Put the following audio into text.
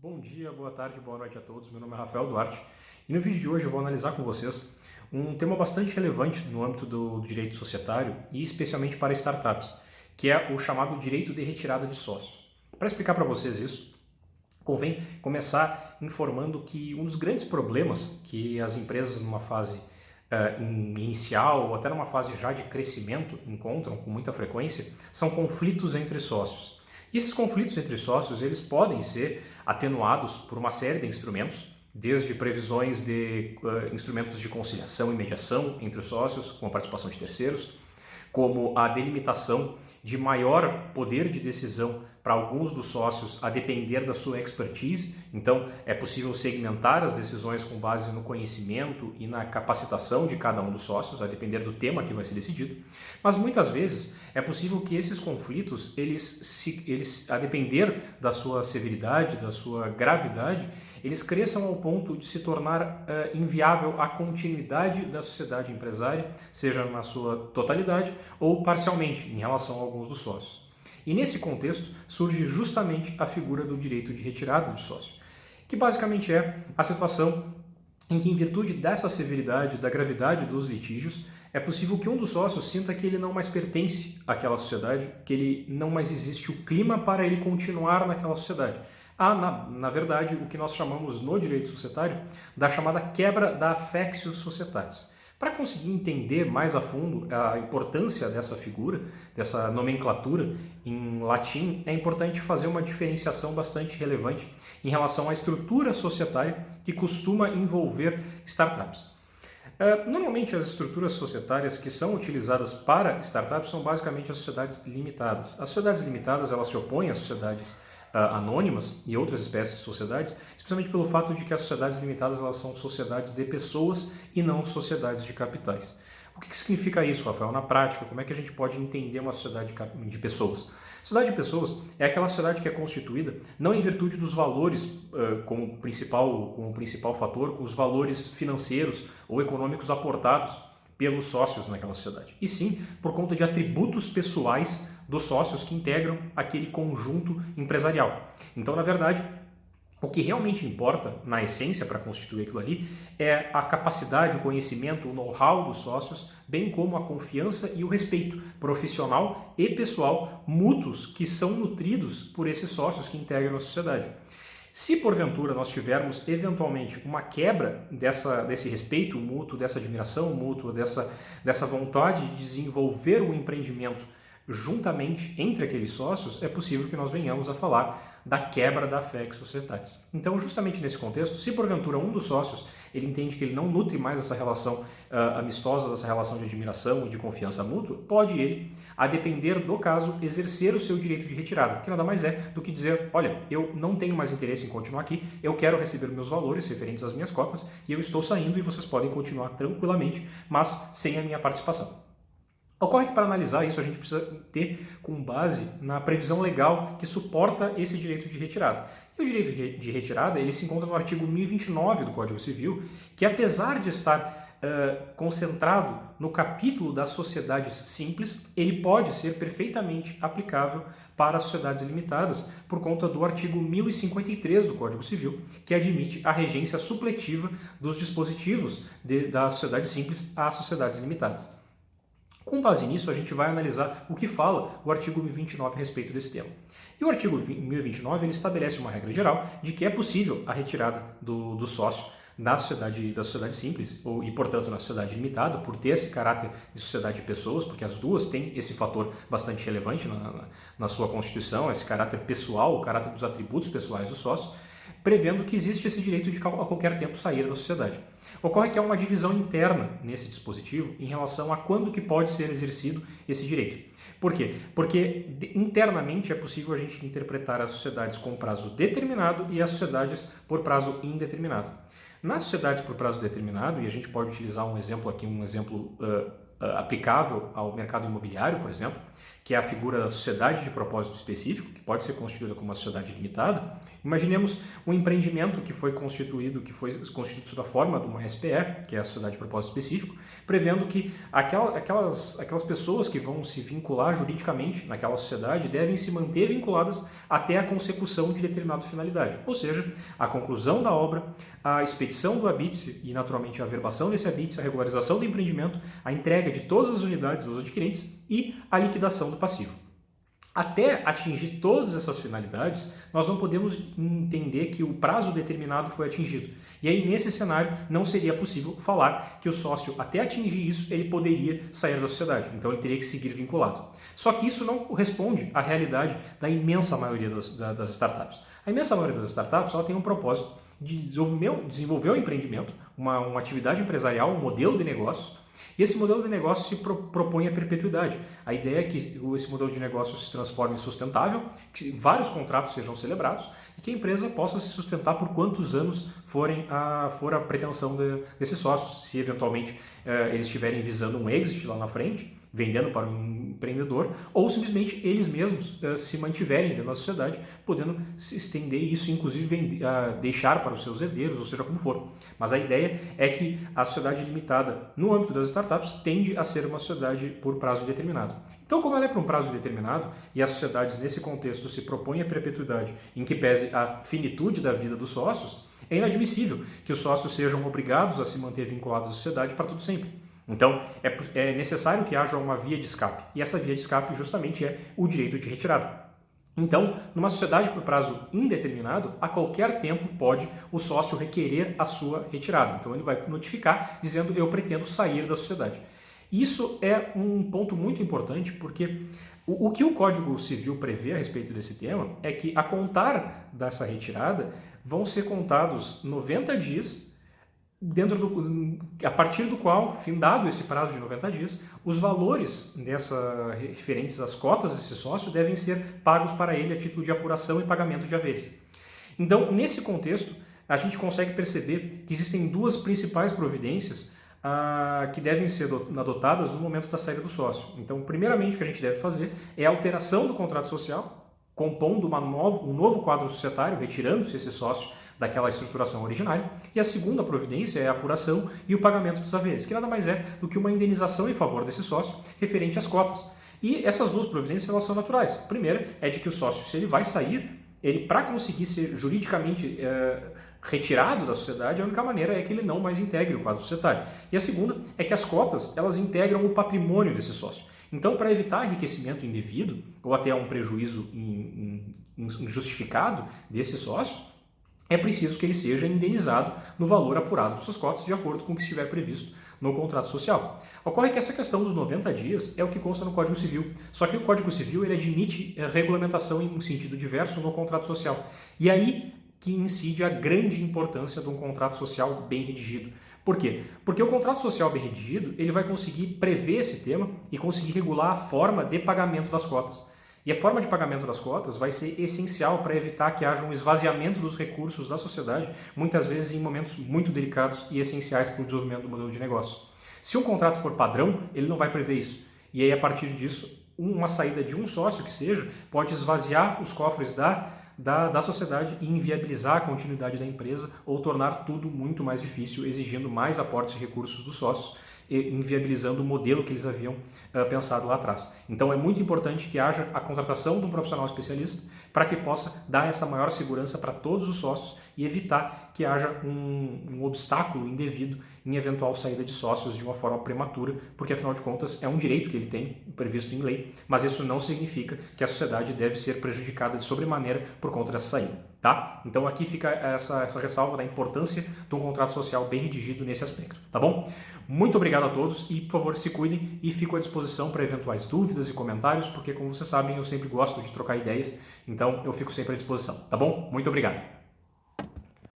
Bom dia, boa tarde, boa noite a todos. Meu nome é Rafael Duarte e no vídeo de hoje eu vou analisar com vocês um tema bastante relevante no âmbito do direito societário e especialmente para startups, que é o chamado direito de retirada de sócios. Para explicar para vocês isso, convém começar informando que um dos grandes problemas que as empresas numa fase inicial ou até numa fase já de crescimento encontram com muita frequência são conflitos entre sócios. E esses conflitos entre sócios eles podem ser atenuados por uma série de instrumentos, desde previsões de instrumentos de conciliação e mediação entre os sócios, com a participação de terceiros, como a delimitação de maior poder de decisão para alguns dos sócios a depender da sua expertise. Então, é possível segmentar as decisões com base no conhecimento e na capacitação de cada um dos sócios, a depender do tema que vai ser decidido. Mas muitas vezes é possível que esses conflitos, a depender da sua severidade, da sua gravidade, eles cresçam ao ponto de se tornar inviável a continuidade da sociedade empresária, seja na sua totalidade ou parcialmente, em relação a alguns dos sócios. E nesse contexto surge justamente a figura do direito de retirada de sócio, que basicamente é a situação em que, em virtude dessa severidade, da gravidade dos litígios, é possível que um dos sócios sinta que ele não mais pertence àquela sociedade, que ele não mais existe o clima para ele continuar naquela sociedade. Há, na verdade, o que nós chamamos no direito societário da chamada quebra da affectio societatis. Para conseguir entender mais a fundo a importância dessa figura, dessa nomenclatura em latim, é importante fazer uma diferenciação bastante relevante em relação à estrutura societária que costuma envolver startups. Normalmente as estruturas societárias que são utilizadas para startups são basicamente as sociedades limitadas. As sociedades limitadas elas se opõem às sociedades anônimas e outras espécies de sociedades, especialmente pelo fato de que as sociedades limitadas elas são sociedades de pessoas e não sociedades de capitais. O que significa isso, Rafael? Na prática, como é que a gente pode entender uma sociedade de pessoas? Sociedade de pessoas é aquela sociedade que é constituída não em virtude dos valores como principal fator, com os valores financeiros ou econômicos aportados pelos sócios naquela sociedade, e sim por conta de atributos pessoais dos sócios que integram aquele conjunto empresarial. Então, na verdade, o que realmente importa, na essência, para constituir aquilo ali, é a capacidade, o conhecimento, o know-how dos sócios, bem como a confiança e o respeito profissional e pessoal mútuos que são nutridos por esses sócios que integram a sociedade. Se porventura nós tivermos eventualmente uma quebra desse respeito mútuo, dessa admiração mútua, dessa vontade de desenvolver o empreendimento juntamente entre aqueles sócios, é possível que nós venhamos a falar da quebra da affectio societatis. Então, justamente nesse contexto, se porventura um dos sócios ele entende que ele não nutre mais essa relação amistosa, essa relação de admiração e de confiança mútua, pode ele, a depender do caso, exercer o seu direito de retirada, que nada mais é do que dizer, olha, eu não tenho mais interesse em continuar aqui, eu quero receber meus valores referentes às minhas cotas e eu estou saindo e vocês podem continuar tranquilamente, mas sem a minha participação. Ocorre que para analisar isso a gente precisa ter com base na previsão legal que suporta esse direito de retirada. E o direito de retirada ele se encontra no artigo 1029 do Código Civil, que apesar de estar concentrado no capítulo das sociedades simples, ele pode ser perfeitamente aplicável para as sociedades limitadas por conta do artigo 1053 do Código Civil, que admite a regência supletiva dos dispositivos das sociedades simples às sociedades limitadas. Com base nisso, a gente vai analisar o que fala o artigo 1029 a respeito desse tema. E o artigo 1029 ele estabelece uma regra geral de que é possível a retirada do sócio da sociedade simples e, portanto, na sociedade limitada, por ter esse caráter de sociedade de pessoas, porque as duas têm esse fator bastante relevante na sua constituição, esse caráter pessoal, o caráter dos atributos pessoais dos sócios, prevendo que existe esse direito de a qualquer tempo sair da sociedade. Ocorre que há uma divisão interna nesse dispositivo em relação a quando que pode ser exercido esse direito. Por quê? Porque internamente é possível a gente interpretar as sociedades com prazo determinado e as sociedades por prazo indeterminado. Nas sociedades por prazo determinado, e a gente pode utilizar um exemplo aqui, aplicável ao mercado imobiliário, por exemplo, que é a figura da sociedade de propósito específico, que pode ser constituída como uma sociedade limitada, Imaginemos um empreendimento que foi constituído sob a forma de uma SPE, que é a Sociedade de Propósito Específico, prevendo que aquelas pessoas que vão se vincular juridicamente naquela sociedade devem se manter vinculadas até a consecução de determinada finalidade, ou seja, a conclusão da obra, a expedição do habite e, naturalmente, a averbação desse habite, a regularização do empreendimento, a entrega de todas as unidades aos adquirentes e a liquidação do passivo. Até atingir todas essas finalidades, nós não podemos entender que o prazo determinado foi atingido. E aí, nesse cenário, não seria possível falar que o sócio, até atingir isso, ele poderia sair da sociedade. Então, ele teria que seguir vinculado. Só que isso não corresponde à realidade da imensa maioria das startups. A imensa maioria das startups ela tem um propósito de desenvolver um empreendimento, uma atividade empresarial, um modelo de negócios. E esse modelo de negócio se propõe a perpetuidade. A ideia é que esse modelo de negócio se transforme em sustentável, que vários contratos sejam celebrados e que a empresa possa se sustentar por quantos anos for a pretensão desses sócios. Se eventualmente eles estiverem visando um exit lá na frente, vendendo para um empreendedor, ou simplesmente eles mesmos se mantiverem dentro da sociedade, podendo se estender isso, inclusive deixar para os seus herdeiros, ou seja, como for. Mas a ideia é que a sociedade limitada no âmbito das startups tende a ser uma sociedade por prazo determinado. Então, como ela é por um prazo determinado, e as sociedades nesse contexto se propõem a perpetuidade, em que pese a finitude da vida dos sócios, é inadmissível que os sócios sejam obrigados a se manter vinculados à sociedade para todo sempre. Então, é necessário que haja uma via de escape, e essa via de escape justamente é o direito de retirada. Então, numa sociedade por prazo indeterminado, a qualquer tempo pode o sócio requerer a sua retirada. Então, ele vai notificar dizendo: eu pretendo sair da sociedade. Isso é um ponto muito importante, porque o que o Código Civil prevê a respeito desse tema é que, a contar dessa retirada, vão ser contados 90 dias, a partir do qual, findado esse prazo de 90 dias, os valores referentes às cotas desse sócio devem ser pagos para ele a título de apuração e pagamento de haveres. Então, nesse contexto, a gente consegue perceber que existem duas principais providências que devem ser adotadas no momento da saída do sócio. Então, primeiramente, o que a gente deve fazer é a alteração do contrato social, compondo um novo quadro societário, retirando-se esse sócio daquela estruturação originária, e a segunda providência é a apuração e o pagamento dos haveres, que nada mais é do que uma indenização em favor desse sócio referente às cotas. E essas duas providências elas são naturais. A primeira é de que o sócio, se ele vai sair, ele, para conseguir ser juridicamente retirado da sociedade, a única maneira é que ele não mais integre o quadro societário. E a segunda é que as cotas elas integram o patrimônio desse sócio. Então, para evitar enriquecimento indevido ou até um prejuízo injustificado desse sócio, é preciso que ele seja indenizado no valor apurado das suas cotas, de acordo com o que estiver previsto no contrato social. Ocorre que essa questão dos 90 dias é o que consta no Código Civil, só que o Código Civil ele admite regulamentação em um sentido diverso no contrato social. E aí que incide a grande importância de um contrato social bem redigido. Por quê? Porque o contrato social bem redigido ele vai conseguir prever esse tema e conseguir regular a forma de pagamento das cotas. E a forma de pagamento das cotas vai ser essencial para evitar que haja um esvaziamento dos recursos da sociedade, muitas vezes em momentos muito delicados e essenciais para o desenvolvimento do modelo de negócio. Se um contrato for padrão, ele não vai prever isso. E aí, a partir disso, uma saída de um sócio que seja, pode esvaziar os cofres da sociedade e inviabilizar a continuidade da empresa ou tornar tudo muito mais difícil, exigindo mais aportes de recursos dos sócios, inviabilizando o modelo que eles haviam pensado lá atrás. Então é muito importante que haja a contratação de um profissional especialista para que possa dar essa maior segurança para todos os sócios e evitar que haja um obstáculo indevido em eventual saída de sócios de uma forma prematura, porque afinal de contas é um direito que ele tem previsto em lei, mas isso não significa que a sociedade deve ser prejudicada de sobremaneira por conta dessa saída. Tá? Então aqui fica essa ressalva da importância de um contrato social bem redigido nesse aspecto, tá bom? Muito obrigado a todos e, por favor, se cuidem e fico à disposição para eventuais dúvidas e comentários, porque, como vocês sabem, eu sempre gosto de trocar ideias, então eu fico sempre à disposição, tá bom? Muito obrigado!